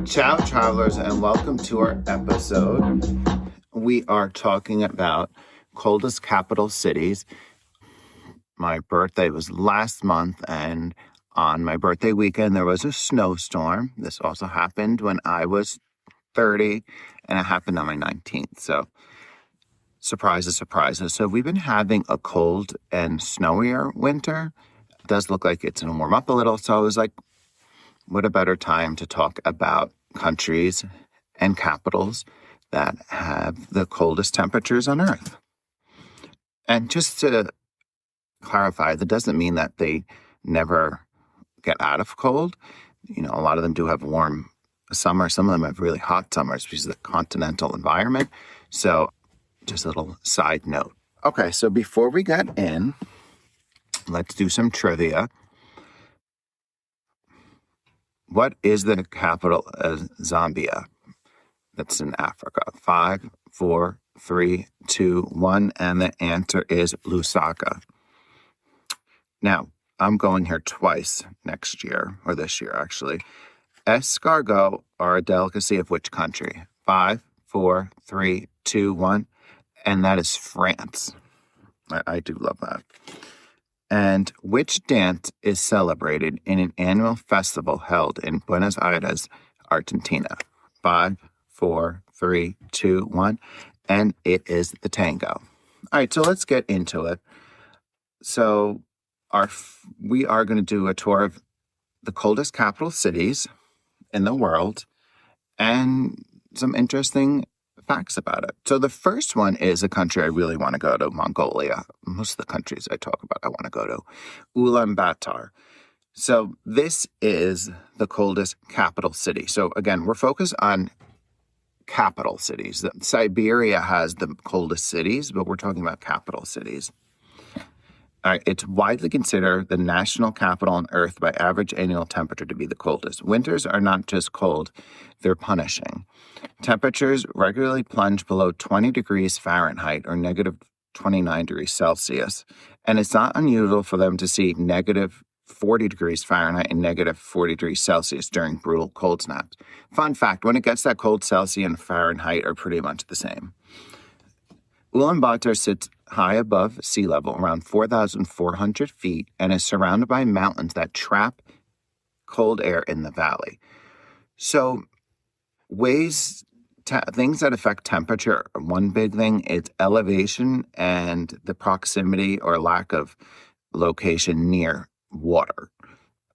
Ciao, travelers, and welcome to our episode. We are talking about coldest capital cities. My birthday was last month, and on my birthday weekend, there was a snowstorm. This also happened when I was 30, and it happened on my 19th. So, surprises, surprises. So, we've been having a cold and snowier winter. It does look like it's going to warm up a little. So, I was like, what a better time to talk about countries and capitals that have the coldest temperatures on Earth. And just to clarify, that doesn't mean that they never get out of cold. You know, a lot of them do have warm summer. Some of them have really hot summers because of the continental environment. So just a little side note. Okay, so before we get in, let's do some trivia. What is the capital of Zambia? That's in Africa. 5, 4, 3, 2, 1, and the answer is Lusaka. Now, I'm going here twice next year, or this year actually. Escargot are a delicacy of which country? 5, 4, 3, 2, 1, and that is France. I do love that. And which dance is celebrated in an annual festival held in Buenos Aires, Argentina? 5, 4, 3, 2, 1, and it is the tango. All right, so let's get into it. So we are going to do a tour of the coldest capital cities in the world and some interesting facts about it. So the first one is a country I really want to go to, Mongolia. Most of the countries I talk about, I want to go to. Ulaanbaatar. So this is the coldest capital city. So again, we're focused on capital cities. Siberia has the coldest cities, but we're talking about capital cities. All right, it's widely considered the national capital on Earth by average annual temperature to be the coldest. Winters are not just cold, they're punishing. Temperatures regularly plunge below 20 degrees Fahrenheit or negative 29 degrees Celsius, and it's not unusual for them to see negative 40 degrees Fahrenheit and negative 40 degrees Celsius during brutal cold snaps. Fun fact, when it gets that cold, Celsius and Fahrenheit are pretty much the same. Ulaanbaatar sits high above sea level, around 4,400 feet, and is surrounded by mountains that trap cold air in the valley. So things that affect temperature, one big thing is elevation and the proximity or lack of location near water.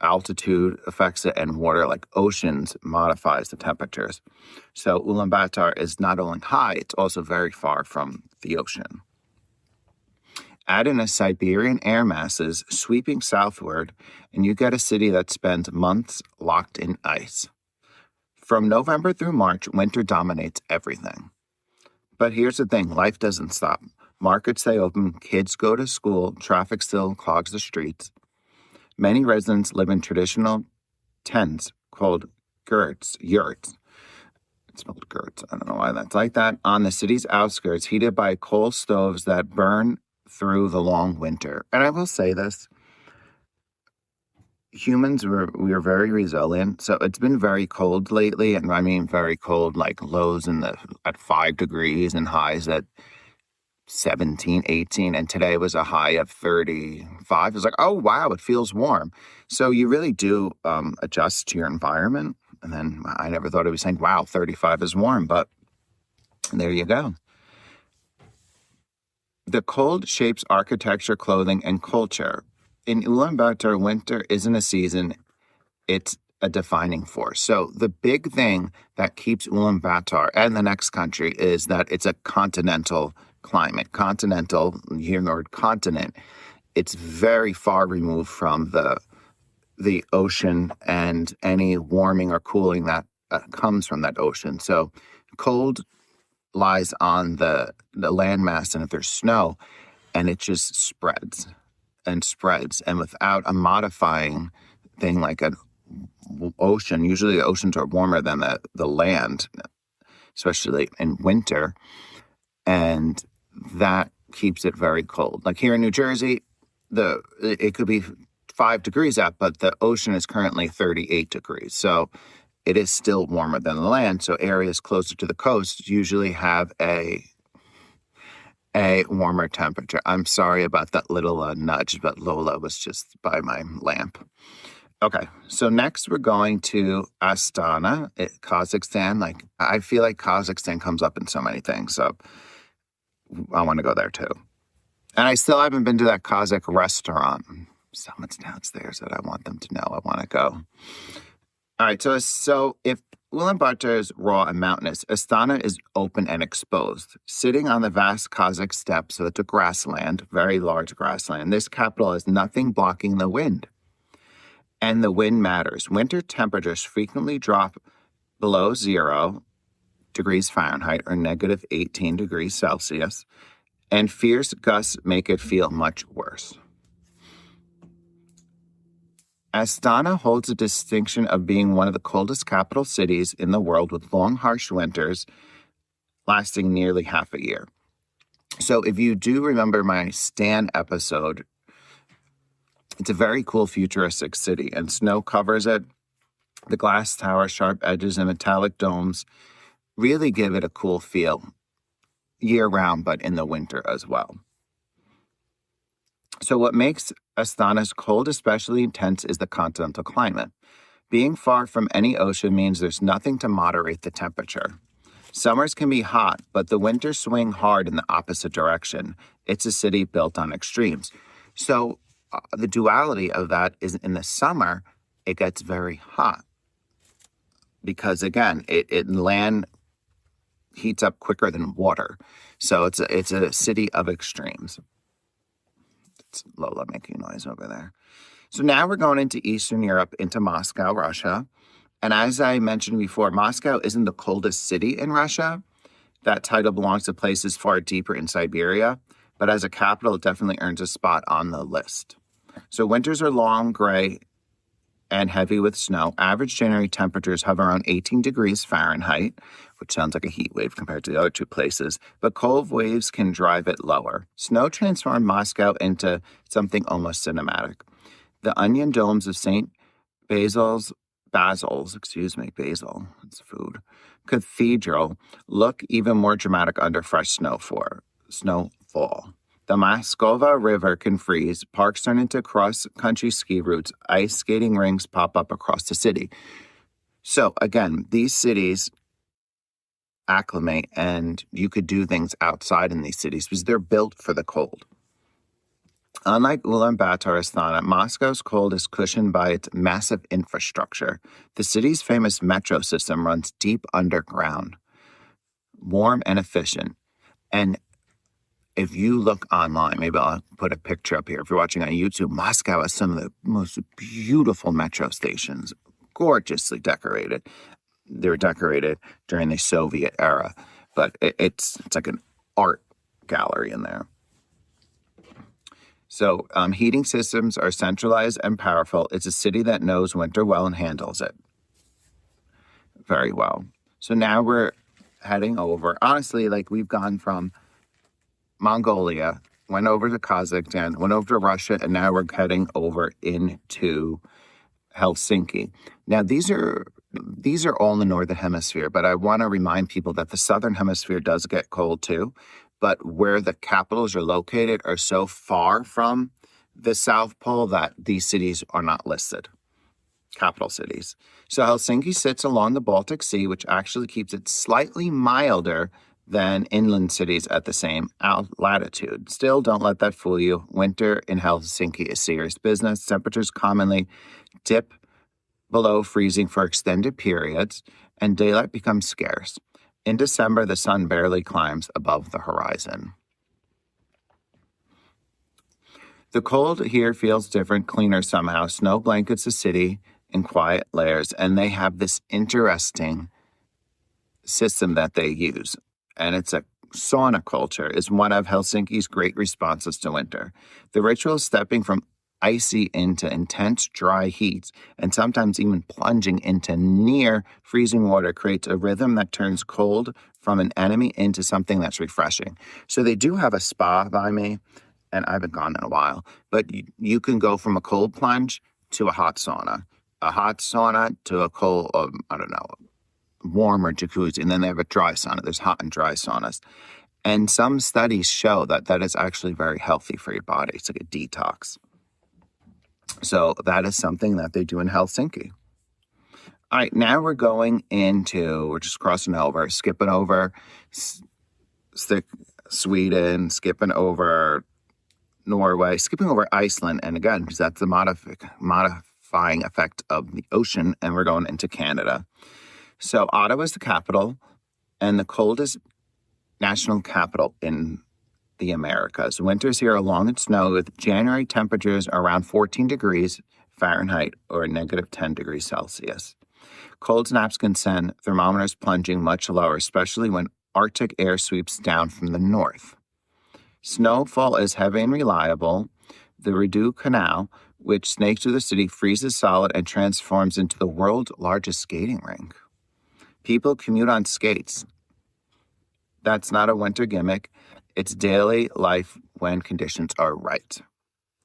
Altitude affects it, and water, like oceans, modifies the temperatures. So Ulaanbaatar is not only high, it's also very far from the ocean. Add in a Siberian air masses sweeping southward, and you get a city that spends months locked in ice. From November through March, winter dominates everything. But here's the thing, life doesn't stop. Markets stay open, kids go to school, traffic still clogs the streets. Many residents live in traditional tents called yurts. It's spelled Gertz. I don't know why that's like that. On the city's outskirts, heated by coal stoves that burn through the long winter. And I will say this. Humans, we are very resilient. So it's been very cold lately. And I mean very cold, like lows at 5 degrees and highs at 17, 18, and today was a high of 35. It's like, oh, wow, it feels warm. So you really do adjust to your environment. And then I never thought I was saying, wow, 35 is warm, but there you go. The cold shapes architecture, clothing, and culture. In Ulaanbaatar, winter isn't a season, it's a defining force. So the big thing that keeps Ulaanbaatar and the next country is that it's a continental climate. Continental, you hear the word continent, it's very far removed from the ocean and any warming or cooling that comes from that ocean. So cold lies on the landmass, and if there's snow, and it just spreads and spreads. And without a modifying thing like an ocean, usually the oceans are warmer than the land, especially in winter, and that keeps it very cold. Like here in New Jersey, it could be 5 degrees out, but the ocean is currently 38 degrees. So it is still warmer than the land. So areas closer to the coast usually have a warmer temperature. I'm sorry about that little nudge, but Lola was just by my lamp. Okay, so next we're going to Astana, Kazakhstan. Like, I feel like Kazakhstan comes up in so many things, so I want to go there too. And I still haven't been to that Kazakh restaurant. Someone's downstairs that I want them to know I want to go. All right, so if Ulaanbaatar is raw and mountainous, Astana is open and exposed. Sitting on the vast Kazakh steppe, so it's a grassland, very large grassland. This capital has nothing blocking the wind. And the wind matters. Winter temperatures frequently drop below 0 degrees Fahrenheit or negative 18 degrees Celsius, and fierce gusts make it feel much worse. Astana holds the distinction of being one of the coldest capital cities in the world, with long, harsh winters lasting nearly half a year. So if you do remember my Stan episode, it's a very cool futuristic city, and snow covers it. The glass tower, sharp edges, and metallic domes really give it a cool feel year-round, but in the winter as well. So what makes Astana's cold especially intense is the continental climate. Being far from any ocean means there's nothing to moderate the temperature. Summers can be hot, but the winters swing hard in the opposite direction. It's a city built on extremes. So the duality of that is in the summer, it gets very hot. Because again, land heats up quicker than water. So it's a city of extremes. It's Lola making noise over there. So now we're going into Eastern Europe, into Moscow, Russia. And as I mentioned before, Moscow isn't the coldest city in Russia. That title belongs to places far deeper in Siberia. But as a capital, it definitely earns a spot on the list. So winters are long, gray, and heavy with snow. Average January temperatures hover around 18 degrees Fahrenheit, which sounds like a heat wave compared to the other two places, but cold waves can drive it lower. Snow transformed Moscow into something almost cinematic. The onion domes of Basil, it's food, Cathedral look even more dramatic under fresh snowfall. The Moskova River can freeze, parks turn into cross-country ski routes, ice skating rinks pop up across the city. So again, these cities acclimate, and you could do things outside in these cities because they're built for the cold. Unlike Ulaanbaatar, Astana, Moscow's cold is cushioned by its massive infrastructure. The city's famous metro system runs deep underground, warm and efficient. And if you look online, maybe I'll put a picture up here. If you're watching on YouTube, Moscow has some of the most beautiful metro stations, gorgeously decorated. They were decorated during the Soviet era, but it's like an art gallery in there. So heating systems are centralized and powerful. It's a city that knows winter well and handles it very well. So now we're heading over. Honestly, like we've gone from Mongolia, went over to Kazakhstan, went over to Russia, and now we're heading over into Helsinki. Now, these are all in the Northern Hemisphere, but I want to remind people that the Southern Hemisphere does get cold too, but where the capitals are located are so far from the South Pole that these cities are not listed, capital cities. So Helsinki sits along the Baltic Sea, which actually keeps it slightly milder than inland cities at the same latitude. Still, don't let that fool you. Winter in Helsinki is serious business. Temperatures commonly dip below freezing for extended periods, and daylight becomes scarce. In December, the sun barely climbs above the horizon. The cold here feels different, cleaner somehow. Snow blankets the city in quiet layers, and they have this interesting system that they use. And it's a sauna culture is one of Helsinki's great responses to winter. The ritual stepping from icy into intense dry heat and sometimes even plunging into near freezing water creates a rhythm that turns cold from an enemy into something that's refreshing. So they do have a spa by me, and I haven't gone in a while, but you can go from a cold plunge to a hot sauna. a hot sauna to a cold, I don't know, warmer jacuzzi, and then they have a dry sauna. There's hot and dry saunas. And some studies show that that is actually very healthy for your body. It's like a detox. So that is something that they do in Helsinki. All right, now we're just crossing over, skipping over Sweden, skipping over Norway, skipping over Iceland. And again, because that's the modifying effect of the ocean. And we're going into Canada. So Ottawa is the capital and the coldest national capital in the Americas. Winters here are long and snowy with January temperatures around 14 degrees Fahrenheit or negative 10 degrees Celsius. Cold snaps can send thermometers plunging much lower, especially when Arctic air sweeps down from the north. Snowfall is heavy and reliable. The Rideau Canal, which snakes through the city, freezes solid and transforms into the world's largest skating rink. People commute on skates. That's not a winter gimmick. It's daily life when conditions are right.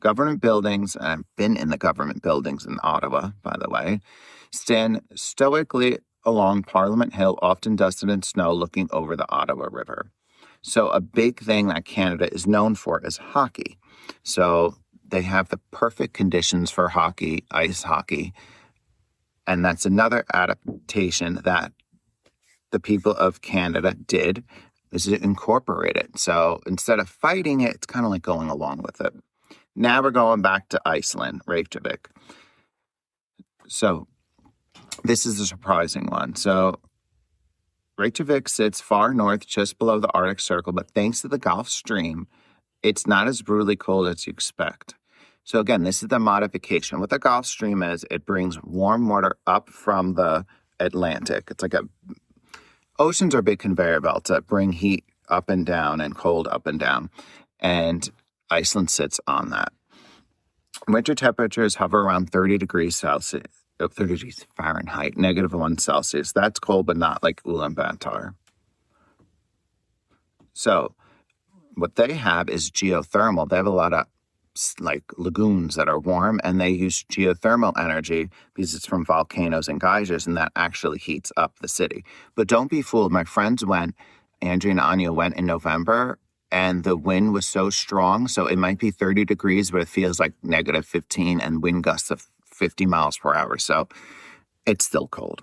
Government buildings, and I've been in the government buildings in Ottawa, by the way, stand stoically along Parliament Hill, often dusted in snow, looking over the Ottawa River. So a big thing that Canada is known for is hockey. So they have the perfect conditions for hockey, ice hockey. And that's another adaptation that the people of Canada did, is to incorporate it. So instead of fighting it, it's kind of like going along with it. Now we're going back to Iceland, Reykjavik. So this is a surprising one. So Reykjavik sits far north, just below the Arctic Circle, but thanks to the Gulf Stream, it's not as brutally cold as you expect. So again, this is the modification. What the Gulf Stream is, it brings warm water up from the Atlantic. It's like oceans are big conveyor belts that bring heat up and down and cold up and down. And Iceland sits on that. Winter temperatures hover around 30 degrees Celsius, 30 degrees Fahrenheit, -1 Celsius. That's cold, but not like Ulaanbaatar. So what they have is geothermal. They have a lot of like lagoons that are warm, and they use geothermal energy because it's from volcanoes and geysers, and that actually heats up the city. But don't be fooled. My friends went, Andrea and Anya went in November, and the wind was so strong. So it might be 30 degrees, but it feels like -15 and wind gusts of 50 miles per hour. So it's still cold.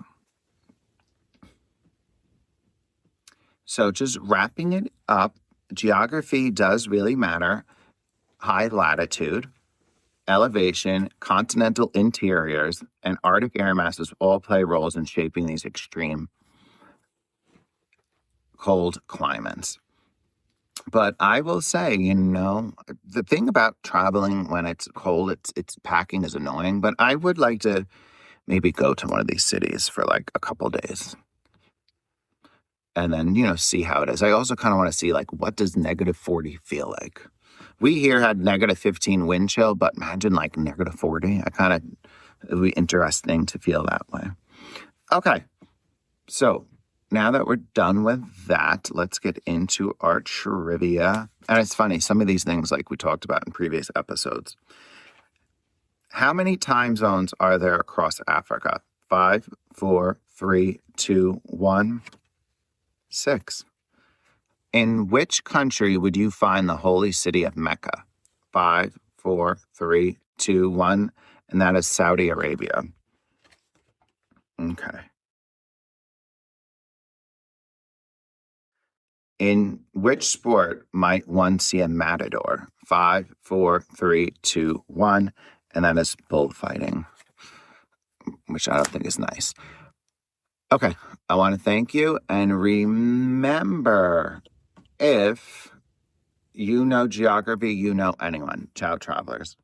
So just wrapping it up, geography does really matter. High latitude, elevation, continental interiors, and Arctic air masses all play roles in shaping these extreme cold climates. But I will say, the thing about traveling when it's cold, it's packing is annoying, but I would like to maybe go to one of these cities for like a couple days and then, see how it is. I also kind of want to see like, what does -40 feel like? We here had -15 wind chill, but imagine like -40. It would be interesting to feel that way. Okay, so now that we're done with that, let's get into our trivia. And it's funny, some of these things like we talked about in previous episodes. How many time zones are there across Africa? 5, 4, 3, 2, 1, 6. In which country would you find the holy city of Mecca? 5, 4, 3, 2, 1, and that is Saudi Arabia. Okay. In which sport might one see a matador? 5, 4, 3, 2, 1, and that is bullfighting, which I don't think is nice. Okay, I want to thank you, and remember, if you know geography, you know anyone. Ciao, travelers.